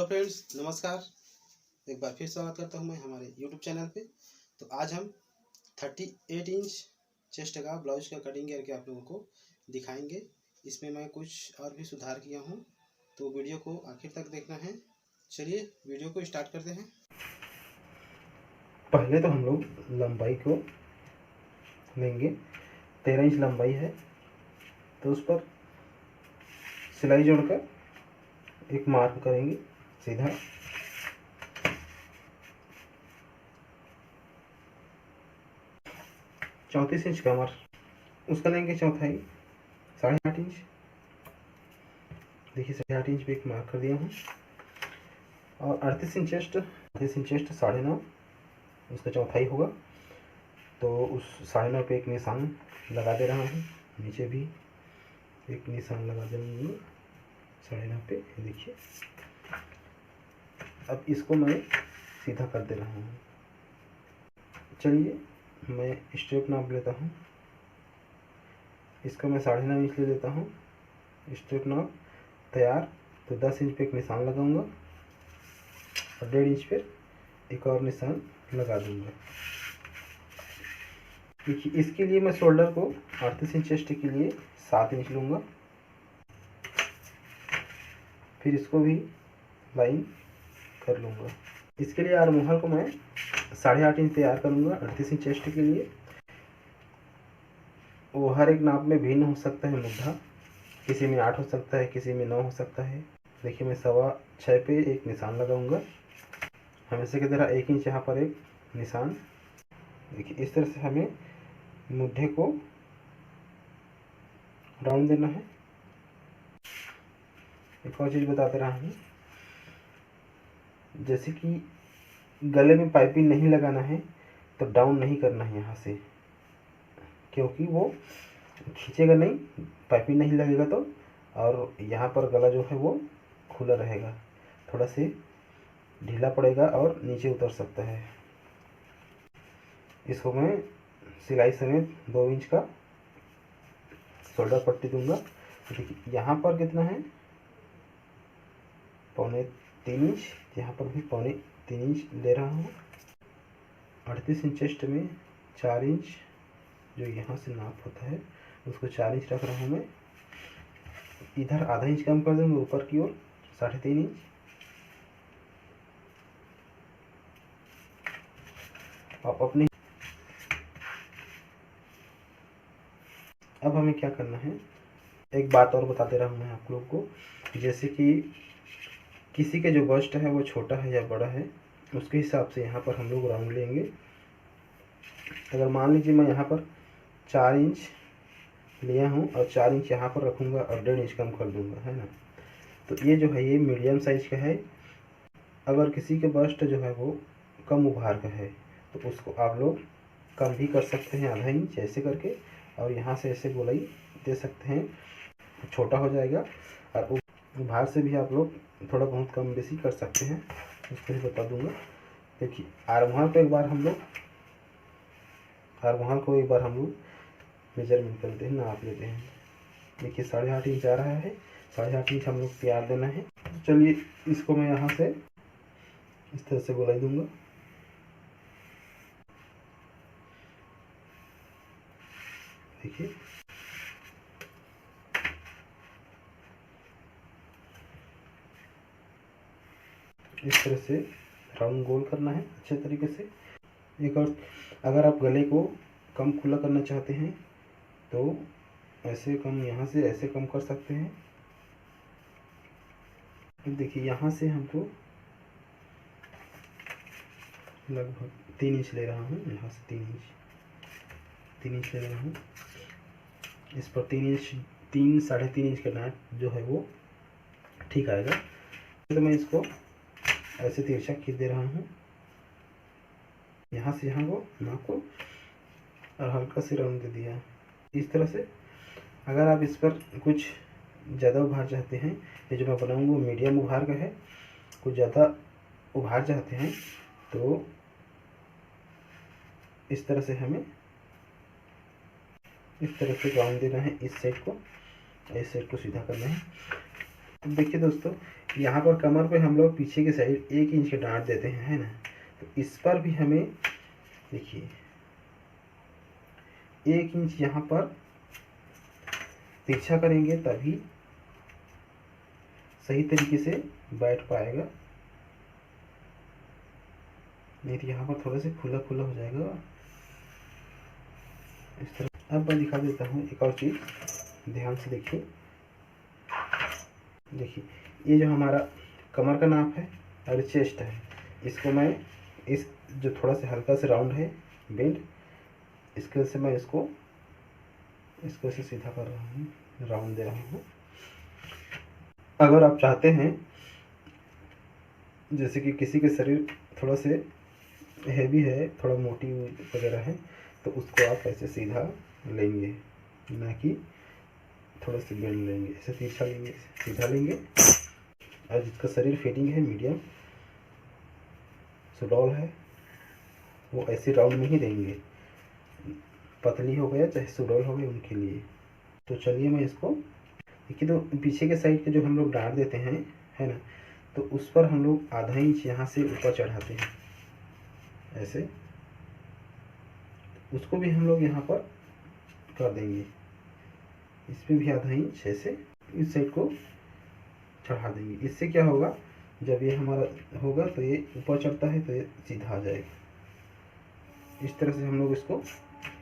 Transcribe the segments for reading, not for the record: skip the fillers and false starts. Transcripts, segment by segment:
Friends, नमस्कार। एक बार फिर स्वागत करता हूं मैं हमारे YouTube चैनल पे। तो आज हम 38 इंच चेस्ट का ब्लाउज का कटिंग करके आप लोगों को दिखाएंगे। इसमें मैं कुछ और भी सुधार किया हूं, तो वीडियो को आखिर तक देखना है। चलिए वीडियो को स्टार्ट करते हैं। पहले तो हम लोग लंबाई को लेंगे। 13 इंच लंबाई है, तो उस पर सिलाई जोड़कर एक मार्क करेंगे सीधा। चौंतीस इंच कमर, उसका लेंगे चौथाई 8.5 इंच। देखिए 8.5 इंच पे एक मार्क कर दिया हूँ। और 38 इंच चेस्ट, 38 इंच चेस्ट 9.5 उसका चौथाई होगा। तो उस 9.5 पे एक निशान लगा दे रहा हूँ। नीचे भी एक निशान लगा देंगे 9.5 पे। देखिए अब इसको मैं सीधा कर दे रहा हूँ। चलिए मैं स्ट्रेप नाप लेता हूँ। इसका मैं 9.5 इंच ले लेता हूँ। स्ट्रेप नाप तैयार। तो 10 इंच पे एक निशान लगाऊंगा और 1.5 इंच पे एक और निशान लगा दूंगा। देखिए इसके लिए मैं शोल्डर को 38 इंच चेस्ट के लिए 7 इंच लूँगा। फिर इसको भी लाइन कर लूँगा। इसके लिए आर्म होल को मैं 8.5 इंच तैयार करूँगा 38 इंच चेस्ट के लिए। वो हर एक नाप में भिन्न हो सकता है मुद्दा, किसी में 8 हो सकता है, किसी में 9 हो सकता है। देखिए मैं 6.25 पे एक निशान लगाऊंगा। हमेशा की तरह 1 इंच यहाँ पर एक निशान। देखिए इस तरह से हमें मुद्दे को राउंड देना है। एक और चीज़ बता दे रहा हूँ, जैसे कि गले में पाइपिंग नहीं लगाना है तो डाउन नहीं करना है यहाँ से, क्योंकि वो खींचेगा नहीं, पाइपिंग नहीं लगेगा तो। और यहाँ पर गला जो है वो खुला रहेगा, थोड़ा से ढीला पड़ेगा और नीचे उतर सकता है। इसको मैं सिलाई समेत 2 इंच का शोल्डर पट्टी दूंगा। देखिए यहाँ पर कितना है, 3.25 इंच। यहाँ पर भी 3.25 इंच ले रहा हूँ। 38 इंच चेस्ट में 4 इंच जो यहाँ से नाप होता है उसको 4 इंच रख रहा हूँ मैं। इधर आधा इंच कम कर दूंगा ऊपर की ओर 3.5 इंच। आप अपने अब हमें क्या करना है, एक बात और बता दे रहा हूँ मैं आप लोग को। जैसे कि किसी के जो बस्ट है वो छोटा है या बड़ा है, उसके हिसाब से यहाँ पर हम लोग राउंड लेंगे। अगर मान लीजिए मैं यहाँ पर 4 इंच लिया हूँ और 4 इंच यहाँ पर रखूँगा और 1.5 इंच कम कर दूँगा, है ना। तो ये जो है ये मीडियम साइज का है। अगर किसी के बस्ट जो है वो कम उभार का है तो उसको आप लोग कम भी कर सकते हैं, आधा इंच ऐसे करके, और यहाँ से ऐसे गोलाई दे सकते हैं, छोटा हो जाएगा। और उभार से भी आप लोग थोड़ा बहुत कम बेसी कर सकते हैं, उसको भी बता दूंगा। देखिए आर्म होल को एक बार हम लोग मेजरमेंट करते हैं, नाप लेते हैं। देखिए 8.5 इंच आ रहा है, 8.5 इंच हम लोग तैयार देना है। चलिए इसको मैं यहाँ से इस तरह से गोलाई दूंगा। देखिए इस तरह से राउंड गोल करना है अच्छे तरीके से। एक और, अगर आप गले को कम खुला करना चाहते हैं तो ऐसे कम, यहाँ से ऐसे कम कर सकते हैं। देखिए यहाँ से हमको लगभग 3 इंच ले रहा हूँ, यहाँ से 3 इंच ले रहा हूँ। इस पर 3.5 इंच का नाट जो है वो ठीक आएगा। तो मैं इसको ऐसे तिरछा खींच दे रहा हूँ, यहाँ से यहाँ को नाप को, और हल्का से राउंड दे दिया इस तरह से। अगर आप इस पर कुछ ज़्यादा उभार चाहते हैं, ये जो मैं बनाऊँगा वो मीडियम उभार का है, कुछ ज़्यादा उभार चाहते हैं तो इस तरह से हमें इस तरह से राउंड देना है। इस साइड को, इस साइड को सीधा करना है। तो देखिए दोस्तों, यहाँ पर कमर पे हम लोग पीछे की साइड 1 इंच के डांट देते हैं, है ना। तो इस पर भी हमें देखिए 1 इंच यहाँ पर तिरछा करेंगे, तभी सही तरीके से बैठ पाएगा, नहीं तो यहाँ पर थोड़ा सा खुला खुला हो जाएगा इस तरह। अब मैं दिखा देता हूँ एक और चीज़, ध्यान से देखिए। देखिए ये जो हमारा कमर का नाप है और चेस्ट है, इसको मैं इस जो थोड़ा सा हल्का सा राउंड है बेंड, इसके से मैं इसको से सीधा कर रहा हूँ, राउंड दे रहा हूँ। अगर आप चाहते हैं जैसे कि किसी के शरीर थोड़ा से हैवी है, थोड़ा मोटी वगैरह है, तो उसको आप ऐसे सीधा लेंगे, ना कि थोड़ा सा बेंड लेंगे, ऐसे तिरछा लेंगे, सीधा लेंगे। और जिसका शरीर फिटिंग है मीडियम सुडौल है, वो ऐसे राउंड में ही देंगे, पतली हो गया चाहे सुडौल हो गया उनके लिए। तो चलिए मैं इसको देखिए, तो पीछे के साइड के जो हम लोग डांट देते हैं, है ना, तो उस पर हम लोग आधा इंच यहाँ से ऊपर चढ़ाते हैं ऐसे, उसको भी हम लोग यहाँ पर कर देंगे, इस पर भी आधा इंच ऐसे इस साइड को चढ़ा देंगे। इससे क्या होगा, जब ये हमारा होगा तो ये ऊपर चढ़ता है तो ये सीधा आ जाएगा। इस तरह से हम लोग इसको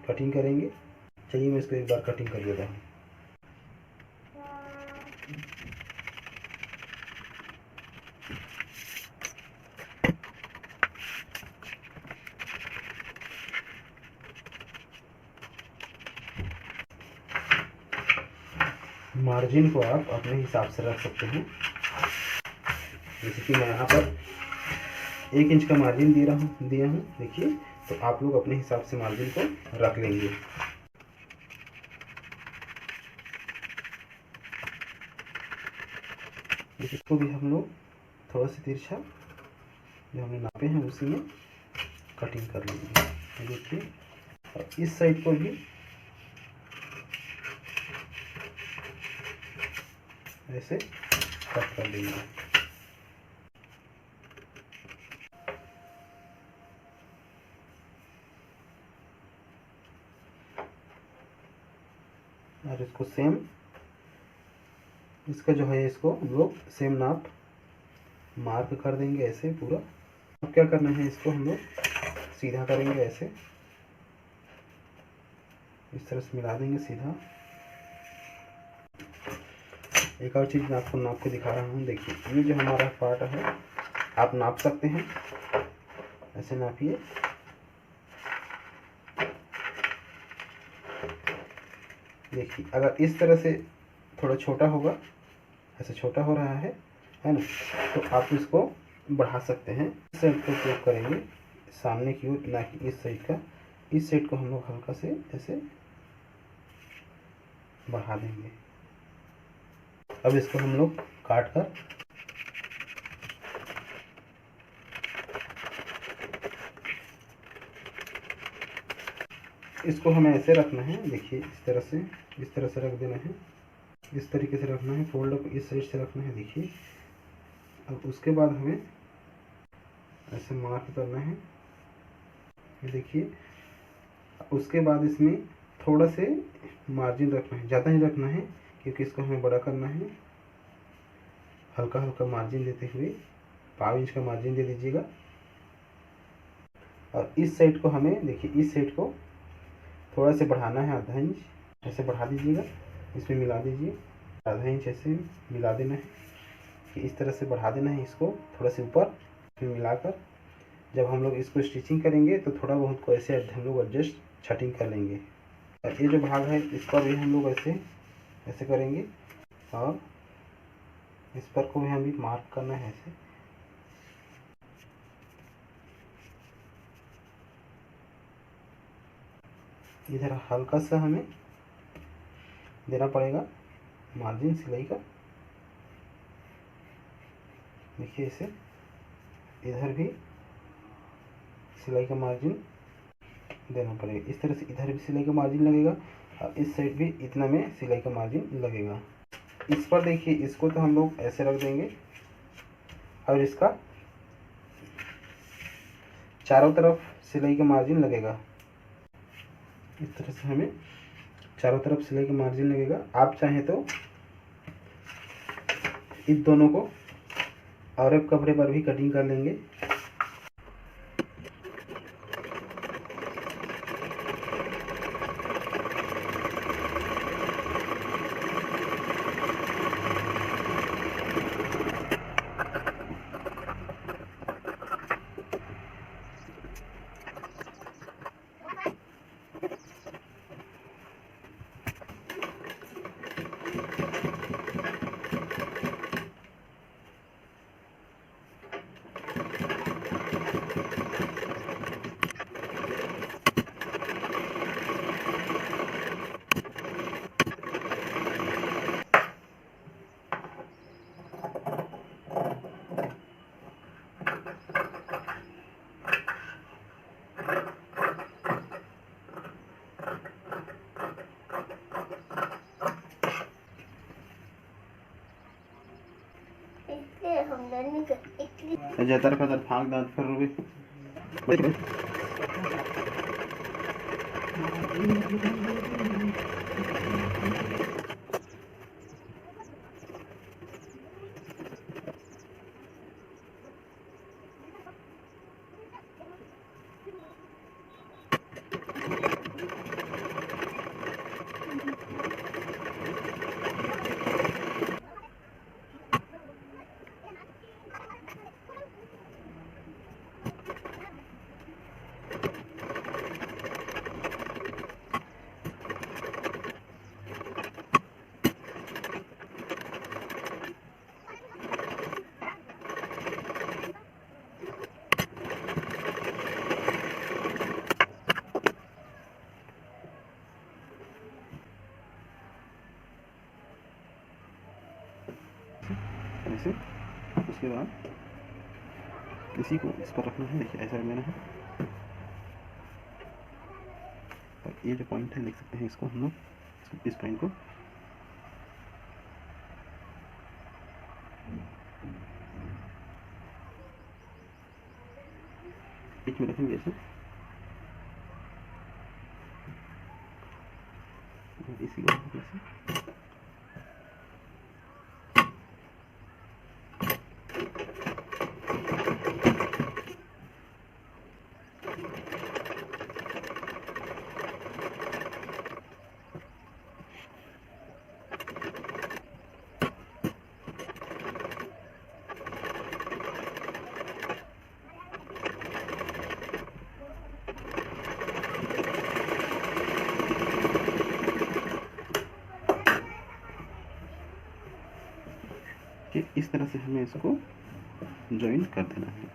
कटिंग करेंगे। चलिए मैं इसको एक बार कटिंग कर देता हूँ। मार्जिन को आप अपने हिसाब से रख सकते हैं, जैसे कि मैं यहाँ पर 1 इंच का मार्जिन दिया हूँ देखिए, तो आप लोग अपने हिसाब से मार्जिन को रख लेंगे। इसको भी हम लोग थोड़ा सा तिरछा जो हमने नापे हैं उसी में कटिंग कर लेंगे, देखिए। और इस साइड को भी ऐसे कट कर लेंगे। और इसको सेम, इसका जो है इसको हम लोग सेम नाप मार्क कर देंगे ऐसे पूरा। अब क्या करना है, इसको हम लोग सीधा करेंगे ऐसे, इस तरह से मिला देंगे सीधा। एक और चीज़ मैं आपको नाप के दिखा रहा हूँ, देखिए ये जो हमारा पार्ट है आप नाप सकते हैं, ऐसे नापिए। देखिए अगर इस तरह से थोड़ा छोटा होगा, ऐसे छोटा हो रहा है ना, तो आप इसको बढ़ा सकते हैं। इस साइड को उपयोग करेंगे सामने की ओर, ना कि इस साइड का। इस साइड को हम लोग हल्का से ऐसे बढ़ा देंगे। अब इसको हम लोग काट कर इसको हमें ऐसे रखना है, देखिए इस तरह से रख देना है, इस तरीके से रखना है, फोल्ड को इस साइड से रखना है, देखिए। अब उसके बाद हमें ऐसे मार्क करना है, ये देखिए। उसके बाद इसमें थोड़ा से मार्जिन रखना है, ज़्यादा नहीं रखना है क्योंकि इसको हमें बड़ा करना है। हल्का हल्का मार्जिन देते हुए 5 इंच का मार्जिन दे दीजिएगा। और इस साइड को हमें देखिए, इस साइड को थोड़ा से बढ़ाना है, आधा इंच ऐसे बढ़ा दीजिएगा, इसमें मिला दीजिए, आधा इंच ऐसे मिला देना है कि इस तरह से बढ़ा देना है इसको थोड़ा से ऊपर, फिर मिलाकर जब हम लोग इसको स्टिचिंग करेंगे तो थोड़ा बहुत को ऐसे हम लोग एडजस्ट छटिंग कर लेंगे। और ये जो भाग है इस पर भी हम लोग ऐसे करेंगे, और इस पर को भी हमें मार्क करना है ऐसे। इधर हल्का सा हमें देना पड़ेगा मार्जिन सिलाई का, देखिए इसे। इधर भी सिलाई का मार्जिन देना पड़ेगा, इस तरह से इधर भी सिलाई का मार्जिन लगेगा और इस साइड भी इतना में सिलाई का मार्जिन लगेगा। इस पर देखिए, इसको तो हम लोग ऐसे रख देंगे और इसका चारों तरफ सिलाई का मार्जिन लगेगा। इस तरह से हमें चारों तरफ सिलाई का मार्जिन लगेगा। आप चाहें तो इस दोनों को और एक कपड़े पर भी कटिंग कर लेंगे। जतर फतर फांक दांत फिर रुबे ऐसे। उसके बाद इसी को इस पर रखना है। देखिए ऐसा लेना है और ये जो पॉइंट है देख सकते हैं, इसको हम लोग इस पॉइंट को बीच में रखेंगे ऐसे। इसी को ऐसे कि इस तरह से हमें इसको ज्वाइन कर देना है।